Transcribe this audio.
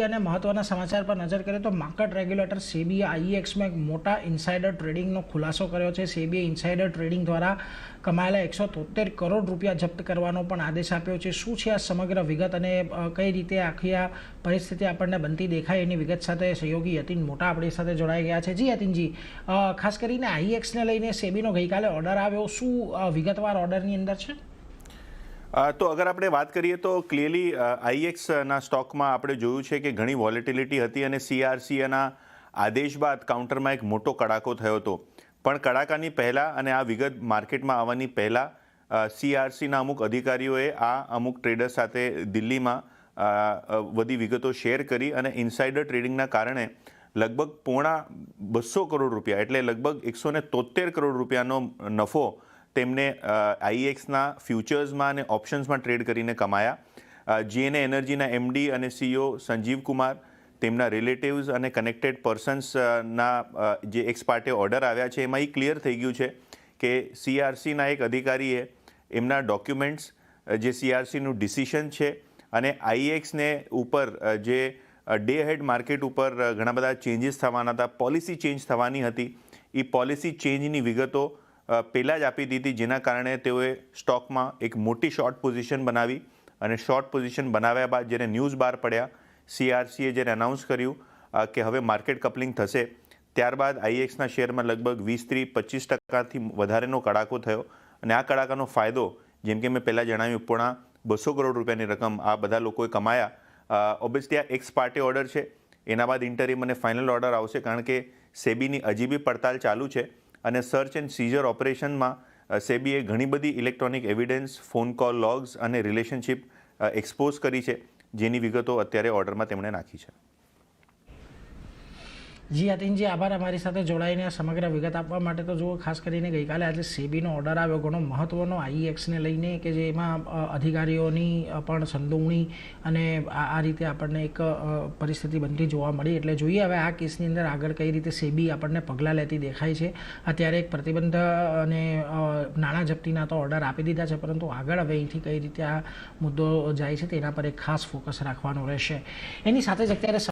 અને મહત્વના સમાચાર પર નજર કરીએ તો માર્કેટ રેગ્યુલેટર સેબીએ આઈએક્સમાં એક મોટા ઇન્સાઇડર ટ્રેડિંગનો ખુલાસો કર્યો છે। સેબીએ ઇન્સાઇડર ટ્રેડિંગ દ્વારા કમાયેલા 173 કરોડ રૂપિયા જપ્ત કરવાનો પણ આદેશ આપ્યો છે। શું છે આ સમગ્ર વિગત અને કઈ રીતે આખી આ પરિસ્થિતિ આપણને બનતી દેખાય એની વિગત સાથે સહયોગી યતિન મોટા આપણી સાથે જોડાઈ ગયા છે। જી યતિનજી, ખાસ કરીને આઈએક્સને લઈને સેબીનો ગઈકાલે ઓર્ડર આવ્યો, શું વિગતવાર ઓર્ડરની અંદર છે? તો અગર આપણે વાત કરીએ તો ક્લિયરલી આઈએક્સના સ્ટોકમાં આપણે જોયું છે કે ઘણી વોલેટિલિટી હતી અને સીઆરસીએના આદેશ બાદ કાઉન્ટરમાં એક મોટો કડાકો થયો હતો। પણ કડાકાની પહેલાં અને આ વિગત માર્કેટમાં આવવાની પહેલાં સીઆરસીના અમુક અધિકારીઓએ આ અમુક ટ્રેડર્સ સાથે દિલ્હીમાં બધી વિગતો શેર કરી અને ઇન્સાઇડર ટ્રેડિંગના કારણે લગભગ પોણા 200 કરોડ રૂપિયા એટલે લગભગ 173 કરોડ રૂપિયાનો નફો તેમને આઈએક્સના ફ્યુચર્સમાં અને ઓપ્શન્સમાં ટ્રેડ કરીને કમાયા। જીએનએ એનર્જીના એમડી અને સીઈઓ સંજીવ કુમાર, તેમના રિલેટિવ્સ અને કનેક્ટેડ પર્સન્સના જે એક્સ પાર્ટે ઓર્ડર આવ્યા છે એમાં એ ક્લિયર થઈ ગયું છે કે સીઆરસીના એક અધિકારીએ એમના ડોક્યુમેન્ટ્સ, જે સીઆરસીનું ડિસિશન છે અને આઈએક્સને ઉપર જે ડે હેડ માર્કેટ ઉપર ઘણા બધા ચેન્જીસ થવાના હતા, પોલિસી ચેન્જ થવાની હતી, એ પોલિસી ચેન્જની વિગતો પહેલાં જ આપી દીધી, જેના કારણે તેઓએ સ્ટોકમાં એક મોટી શોર્ટ પોઝિશન બનાવી અને શોર્ટ પોઝિશન બનાવ્યા બાદ જ્યારે ન્યૂઝ બહાર પડ્યા, સીઆરસીએ જ્યારે અનાઉન્સ કર્યું કે હવે માર્કેટ કપલિંગ થશે, ત્યારબાદ આઈએક્સના શેરમાં લગભગ 20-25% વધારેનો કડાકો થયો અને આ કડાકાનો ફાયદો, જેમ કે મેં પહેલાં જણાવ્યું, પોણા 200 કરોડ રૂપિયાની રકમ આ બધા લોકોએ કમાયા। ઓબ્વિયસલી આ એક્સ પાર્ટે ઓર્ડર છે, એના બાદ ઇન્ટરિમ અને ફાઇનલ ઓર્ડર આવશે, કારણ કે સેબીની હજી બી પડતાલ ચાલુ છે અને સર્ચ એન્ડ સીઝર ઓપરેશનમાં સેબીએ ઘણી બધી electronic evidence, phone call logs અને રિલેશનશિપ એક્સપોઝ કરી છે, જેની વિગતો અત્યારે ઓર્ડરમાં તેમણે નાખી છે। જી યતિનજી, આભાર અમારી સાથે જોડાઈને સમગ્ર વિગત આપવા માટે। તો જુઓ, ખાસ કરીને ગઈકાલે આજે સેબીનો ઓર્ડર આવ્યો ઘણો મહત્ત્વનો આઈએક્સને લઈને, કે જેમાં અધિકારીઓની પણ સંડોવણી અને આ રીતે આપણને એક પરિસ્થિતિ બનતી જોવા મળી। એટલે જોઈએ હવે આ કેસની અંદર આગળ કઈ રીતે સેબી આપણને પગલાં લેતી દેખાય છે। અત્યારે એક પ્રતિબંધ અને નાણાં જપ્તીના તો ઓર્ડર આપી દીધા છે, પરંતુ આગળ હવે અહીંથી કઈ રીતે આ મુદ્દો જાય છે તેના પર એક ખાસ ફોકસ રાખવાનો રહેશે। એની સાથે જ અત્યારે